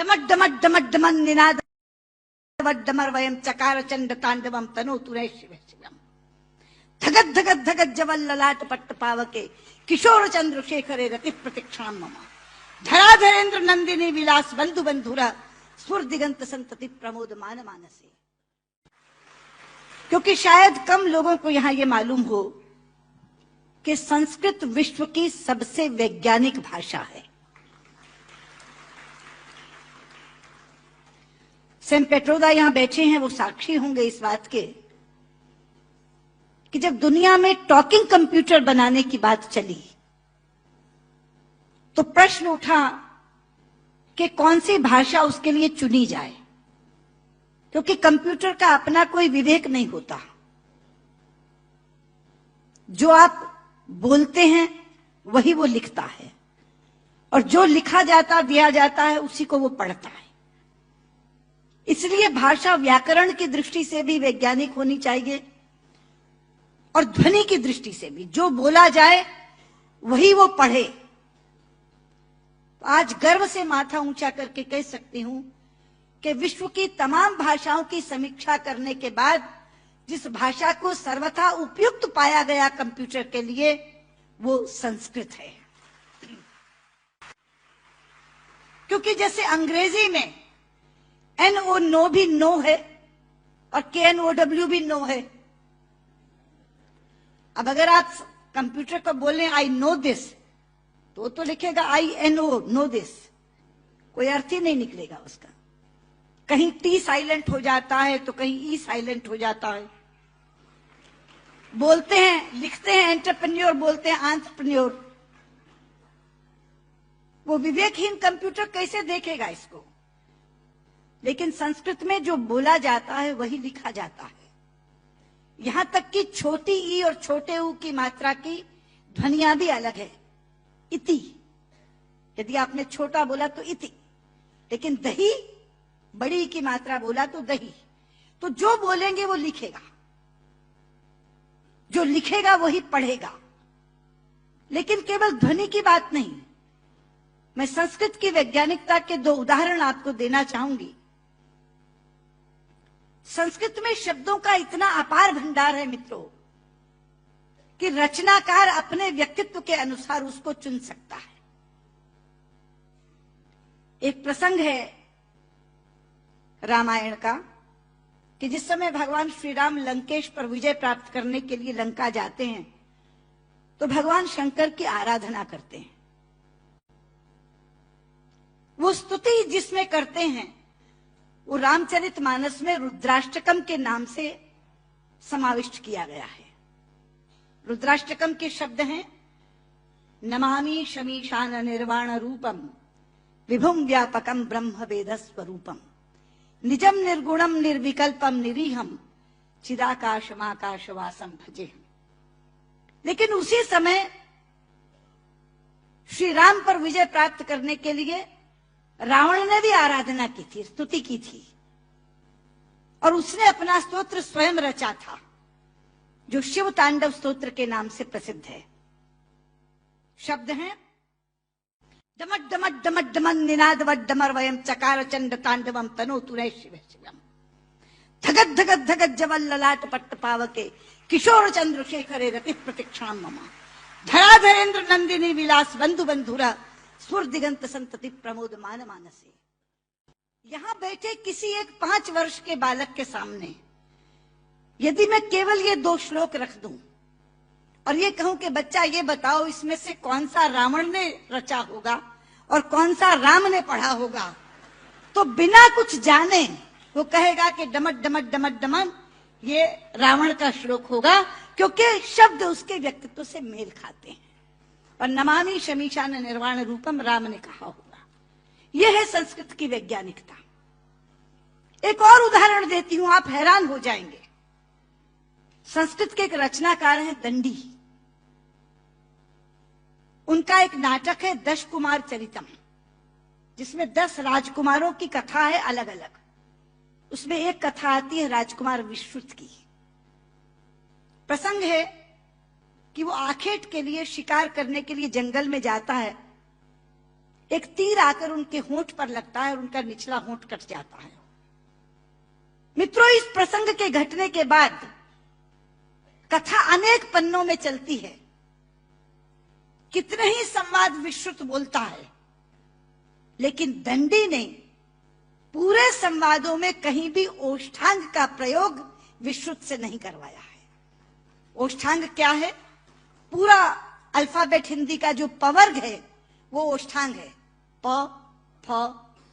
डमट डमट डमट demon Ninad डमर वयम चकार चंड तांडवम तनोतु रे शिव शिवम। धगत धगत धगत जवल ललाट पट्ट पावके किशोर चंद्रशेखरे रति प्रतिक्षणम मम। धराधरेन्द्र नंदिनी विलास बंधु बंधुरा स्फुर दिगंत संतति प्रमोद मान मानसे। क्योंकि शायद कम लोगों को यहां ये मालूम हो कि संस्कृत विश्व की सबसे वैज्ञानिक भाषा है। सेम पेट्रोदा यहां बैठे हैं, वो साक्षी होंगे इस बात के कि जब दुनिया में टॉकिंग कंप्यूटर बनाने की बात चली तो प्रश्न उठा कि कौन सी भाषा उसके लिए चुनी जाए, क्योंकि कंप्यूटर का अपना कोई विवेक नहीं होता। जो आप बोलते हैं वही वो लिखता है, और जो लिखा जाता दिया जाता है उसी को वो पढ़ता है। इसलिए भाषा व्याकरण की दृष्टि से भी वैज्ञानिक होनी चाहिए और ध्वनि की दृष्टि से भी। जो बोला जाए वही वो पढ़े। आज गर्व से माथा ऊंचा करके कह सकती हूं कि विश्व की तमाम भाषाओं की समीक्षा करने के बाद जिस भाषा को सर्वथा उपयुक्त पाया गया कंप्यूटर के लिए, वो संस्कृत है। क्योंकि जैसे अंग्रेजी में NO नो भी नो है और KNOW भी नो है। अब अगर आप कंप्यूटर को बोलें आई नो दिस, तो लिखेगा INO नो दिस, कोई अर्थ ही नहीं निकलेगा उसका। कहीं T साइलेंट हो जाता है तो कहीं E साइलेंट हो जाता है। बोलते हैं, लिखते हैं एंटरप्रेन्योर, बोलते हैं एंटरप्रेन्योर। वो विवेकहीन कंप्यूटर कैसे देखेगा इसको? लेकिन संस्कृत में जो बोला जाता है वही लिखा जाता है। यहां तक कि छोटी ई और छोटे ऊ की मात्रा की ध्वनियां भी अलग है। इति, यदि आपने छोटा बोला तो इति, लेकिन दही बड़ी की मात्रा बोला तो दही। तो जो बोलेंगे वो लिखेगा, जो लिखेगा वही पढ़ेगा। लेकिन केवल ध्वनि की बात नहीं, मैं संस्कृत की वैज्ञानिकता के दो उदाहरण आपको देना चाहूंगी। संस्कृत में शब्दों का इतना अपार भंडार है मित्रों कि रचनाकार अपने व्यक्तित्व के अनुसार उसको चुन सकता है। एक प्रसंग है रामायण का कि जिस समय भगवान श्री राम लंकेश पर विजय प्राप्त करने के लिए लंका जाते हैं तो भगवान शंकर की आराधना करते हैं। वो स्तुति जिसमें करते हैं वो रामचरितमानस में रुद्राष्टकम के नाम से समाविष्ट किया गया है। रुद्राष्टकम के शब्द हैं, नमामि शमीशान निर्वाण रूपम विभुम व्यापकम ब्रह्म वेद स्वरूपम निजम निर्गुणम निर्विकल्पम निरीहम चिदाकाशमाकाशवासम भजेहम। लेकिन उसी समय श्री राम पर विजय प्राप्त करने के लिए रावण ने भी आराधना की थी, स्तुति की थी, और उसने अपना स्तोत्र स्वयं रचा था जो शिव तांडव स्तोत्र के नाम से प्रसिद्ध है। शब्द हैं, डमट डमट डमट डमन निनाद डमर वयम चकार चंड तांडवम तनोतु रे शिव शिवम। धगत धगत धगत जवल ललाट पट्ट पावके किशोर चंद्रशेखरे रति प्रतिक्षणम मम। धराधरेन्द्र नंदिनी विलास बंधु बंधुरा स्फुर दिगंत संतति प्रमोद मान मानसे। यहां बैठे किसी एक 5 वर्ष के बालक के सामने यदि मैं केवल ये 2 श्लोक रख दूं और ये कहूं कि बच्चा ये बताओ इसमें से कौन सा रावण ने रचा होगा और कौन सा राम ने पढ़ा होगा, तो बिना कुछ जाने वो कहेगा कि डमट डमट डमट डमन ये रावण का श्लोक होगा, क्योंकि शब्द उसके व्यक्तित्व से मेल खाते हैं। और नमामि शमीशान निर्वाण रूपम राम ने कहा होगा। यह है संस्कृत की वैज्ञानिकता। एक और उदाहरण देती हूं, आप हैरान हो जाएंगे। संस्कृत के एक रचनाकार हैं दंडी। उनका एक नाटक है दश कुमार चरितम, जिसमें 10 राजकुमारों की कथा है अलग अलग। उसमें एक कथा आती है राजकुमार विश्रुत की। प्रसंग है कि वो आखेट के लिए शिकार करने के लिए जंगल में जाता है। एक तीर आकर उनके होंठ पर लगता है और उनका निचला होंठ कट जाता है। मित्रों, इस प्रसंग के घटने के बाद कथा अनेक पन्नों में चलती है। कितने ही संवाद विश्रुत बोलता है, लेकिन दंडी ने पूरे संवादों में कहीं भी ओष्ठांग का प्रयोग विश्रुत से नहीं करवाया है। ओष्ठांग क्या है? पूरा अल्फाबेट हिंदी का जो पवर्ग है वो ओष्ठांग है। प, फ,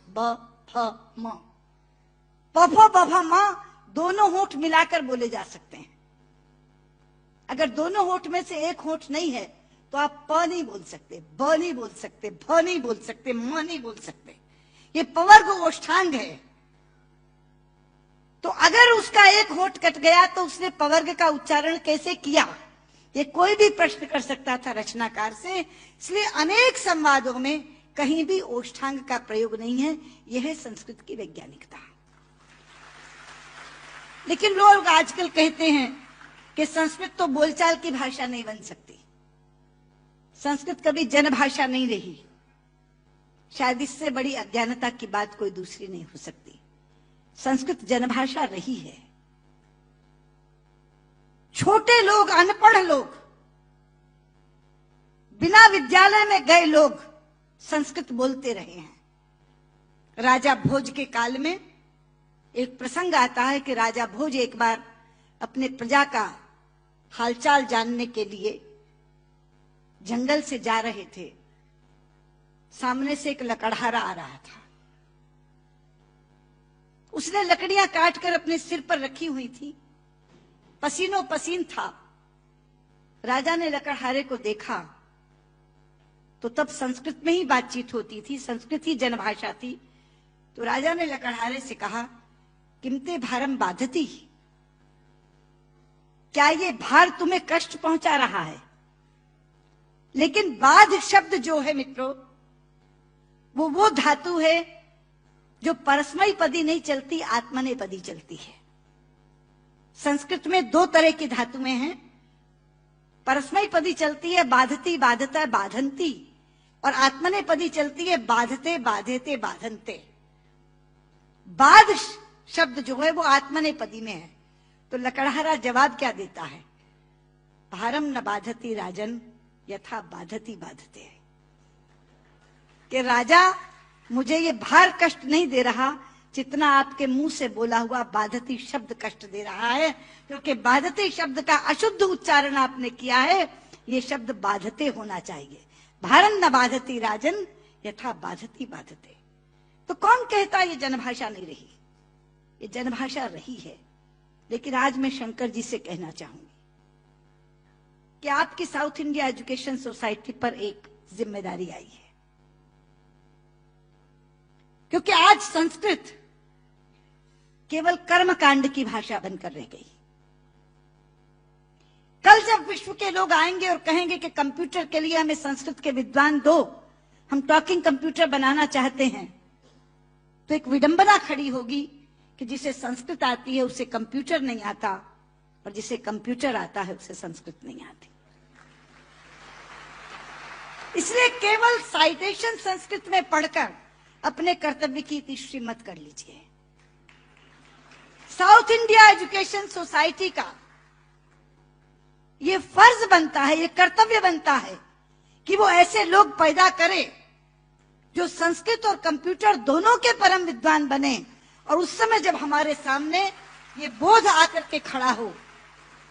ब, फ, म। प, फ, ब, फ, म दोनों होंठ मिलाकर बोले जा सकते हैं। अगर दोनों होंठ में से एक होंठ नहीं है तो आप प नहीं बोल सकते, ब नहीं बोल सकते, भ नहीं बोल सकते, म नहीं बोल सकते। ये पवर्ग ओष्ठांग है। तो अगर उसका एक होंठ कट गया तो उसने पवर्ग का उच्चारण कैसे किया, ये कोई भी प्रश्न कर सकता था रचनाकार से। इसलिए अनेक संवादों में कहीं भी ओष्ठांग का प्रयोग नहीं है। यह है संस्कृत की वैज्ञानिकता। लेकिन लोग आजकल कहते हैं कि संस्कृत तो बोलचाल की भाषा नहीं बन सकती, संस्कृत कभी जनभाषा नहीं रही। शायद इससे बड़ी अज्ञानता की बात कोई दूसरी नहीं हो सकती। संस्कृत जनभाषा रही है। छोटे लोग, अनपढ़ लोग, बिना विद्यालय में गए लोग संस्कृत बोलते रहे हैं। राजा भोज के काल में एक प्रसंग आता है कि राजा भोज एक बार अपने प्रजा का हालचाल जानने के लिए जंगल से जा रहे थे। सामने से एक लकड़हारा आ रहा था। उसने लकड़ियां काटकर अपने सिर पर रखी हुई थी, पसीनों पसीन था। राजा ने लकड़हारे को देखा तो तब संस्कृत में ही बातचीत होती थी, संस्कृत ही जनभाषा थी। तो राजा ने लकड़हारे से कहा, किमते भारम बाधती, क्या ये भार तुम्हें कष्ट पहुंचा रहा है? लेकिन बाध शब्द जो है मित्रों, वो धातु है जो परस्मयी पदी नहीं चलती, आत्मनेपदी चलती है। संस्कृत में दो तरह की धातुएं हैं। परस्मयी पदी चलती है बाधती, बाधता, बाधंती, और आत्मनेपदी चलती है बाधते, बाधेते, बाधनते। बाध शब्द जो है वो आत्मनेपदी में है। तो लकड़हारा जवाब क्या देता है? भारम न बाधती राजन यथा बाधती बाधते। कि राजा, मुझे ये भार कष्ट नहीं दे रहा जितना आपके मुंह से बोला हुआ बाधती शब्द कष्ट दे रहा है, क्योंकि बाधती शब्द का अशुद्ध उच्चारण आपने किया है। ये शब्द बाधते होना चाहिए। भारन न बाधती राजन यथा बाधती बाधते। तो कौन कहता ये जनभाषा नहीं रही? ये जनभाषा रही है। लेकिन आज मैं शंकर जी से कहना चाहूंगी कि आपकी साउथ इंडिया एजुकेशन सोसाइटी पर एक जिम्मेदारी आई है, क्योंकि आज संस्कृत केवल कर्मकांड की भाषा बनकर रह गई। कल जब विश्व के लोग आएंगे और कहेंगे कि कंप्यूटर के लिए हमें संस्कृत के विद्वान दो, हम टॉकिंग कंप्यूटर बनाना चाहते हैं, तो एक विडंबना खड़ी होगी कि जिसे संस्कृत आती है उसे कंप्यूटर नहीं आता, और जिसे कंप्यूटर आता है उसे संस्कृत नहीं आती। इसलिए केवल साइटेशन संस्कृत में पढ़कर अपने कर्तव्य की तीसरी मत कर लीजिए। साउथ इंडिया एजुकेशन सोसाइटी का ये फर्ज बनता है, ये कर्तव्य बनता है कि वो ऐसे लोग पैदा करे जो संस्कृत और कंप्यूटर दोनों के परम विद्वान बने। और उस समय जब हमारे सामने ये बोध आकर के खड़ा हो,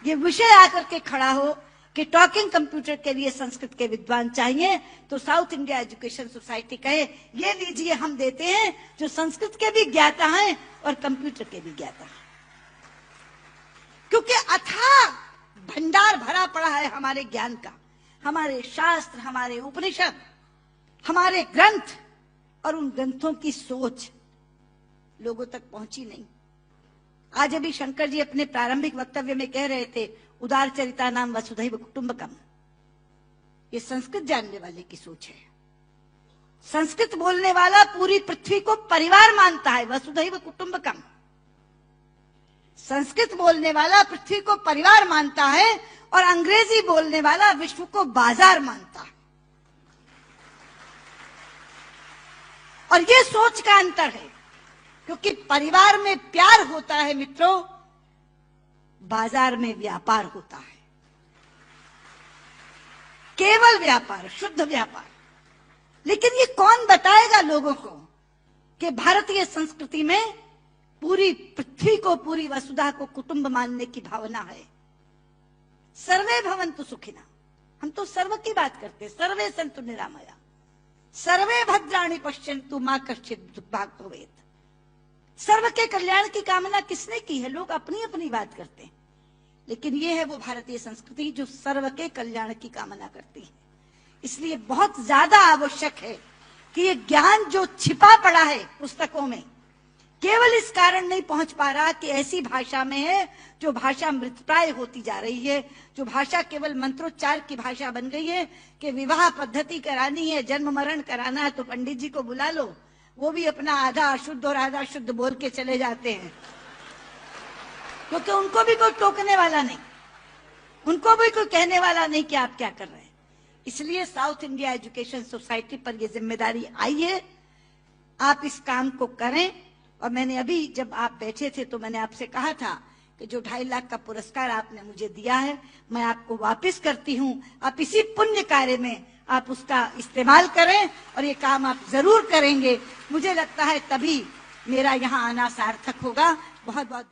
ये विषय आकर के खड़ा हो कि टॉकिंग कंप्यूटर के लिए संस्कृत के विद्वान चाहिए, तो साउथ इंडिया एजुकेशन सोसाइटी कहे, ये लीजिए हम देते हैं जो संस्कृत के भी ज्ञाता हैं और कंप्यूटर के भी ज्ञाता हैं। क्योंकि अथाह भंडार भरा पड़ा है हमारे ज्ञान का, हमारे शास्त्र, हमारे उपनिषद, हमारे ग्रंथ, और उन ग्रंथों की सोच लोगों तक पहुंची नहीं। आज अभी शंकर जी अपने प्रारंभिक वक्तव्य में कह रहे थे, उदार चरिता नाम वसुधैव कुटुंबकम। ये संस्कृत जानने वाले की सोच है। संस्कृत बोलने वाला पूरी पृथ्वी को परिवार मानता है, वसुधैव कुटुंबकम। संस्कृत बोलने वाला पृथ्वी को परिवार मानता है, और अंग्रेजी बोलने वाला विश्व को बाजार मानता है। और ये सोच का अंतर है, क्योंकि परिवार में प्यार होता है मित्रों, बाजार में व्यापार होता है, केवल व्यापार, शुद्ध व्यापार। लेकिन ये कौन बताएगा लोगों को कि भारतीय संस्कृति में पूरी पृथ्वी को, पूरी वसुधा को कुटुंब मानने की भावना है। सर्वे भवन्तु सुखिनः, हम तो सर्व की बात करते हैं, सर्वे सन्तु निरामया, सर्वे भद्राणि पश्यन्तु मा कश्चित् दुर्भाग् भवेत्। सर्व के कल्याण की कामना किसने की है? लोग अपनी अपनी बात करते हैं, लेकिन ये है वो भारतीय संस्कृति जो सर्व के कल्याण की कामना करती है। इसलिए बहुत ज्यादा आवश्यक है कि ये ज्ञान जो छिपा पड़ा है पुस्तकों में, केवल इस कारण नहीं पहुंच पा रहा कि ऐसी भाषा में है जो भाषा मृतप्राय होती जा रही है, जो भाषा केवल मंत्रोच्चार की भाषा बन गई है कि विवाह पद्धति करानी है, जन्म मरण कराना है तो पंडित जी को बुला लो, वो भी अपना आधा अशुद्ध और आधा शुद्ध बोल के चले जाते हैं, क्योंकि उनको भी कोई टोकने वाला नहीं, उनको भी कोई कहने वाला नहीं कि आप क्या कर रहे हैं। इसलिए साउथ इंडिया एजुकेशन सोसाइटी पर यह जिम्मेदारी आई है, आप इस काम को करें। और मैंने अभी जब आप बैठे थे तो मैंने आपसे कहा था कि जो 2.5 लाख का पुरस्कार आपने मुझे दिया है मैं आपको वापस करती हूं, आप इसी पुण्य कार्य में आप उसका इस्तेमाल करें और ये काम आप जरूर करेंगे। मुझे लगता है तभी मेरा यहाँ आना सार्थक होगा। बहुत बहुत